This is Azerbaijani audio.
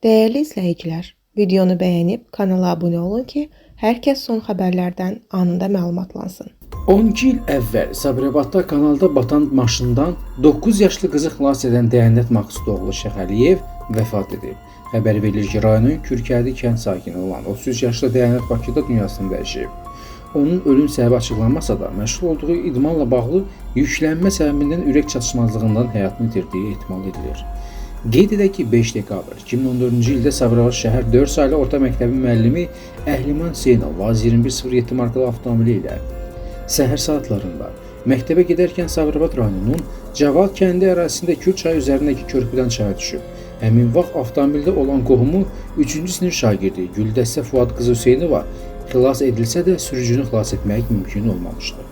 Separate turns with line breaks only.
Değerli izləyicilər, videonu bəyənib kanala abunə olun ki, hər kəs son xəbərlərdən anında məlumatlansın.
12 il əvvəl Sabirabadda kanalda batan maşından 9 yaşlı qızı xilas edən Dəyanət Maqsudoğlu Şəxəliyev vəfat edib. Xəbər verilir ki, rayonun Kürkədi kənd sakini olan 33 yaşlı Dəyanət Bakıda dünyasını dəyişib. Onun ölüm səbəbi açıqlanmasa da, məşğul olduğu idmanla bağlı yüklənmə səbəbindən ürək çatışmazlığından həyatını itirdiyi ehtimal edilir. Qeyd edək ki, 5 dekabr 2014-cü ildə Sabirabad şəhər 4 saylı orta məktəbin müəllimi Əhliman Hüseynov Vaz 2107 markalı avtomobili ilə səhər saatlarında məktəbə gedərkən Sabirabad rayonunun Cavad kəndi ərazisində Kür çayı üzərindəki körpüdən çaya düşüb. Həmin vaxt avtomobildə olan qohumu 3-cü sinif şagirdi Güldəstə Fuad qızı Hüseynova xilas edilsə də sürücünü xilas etmək mümkün olmamışdır.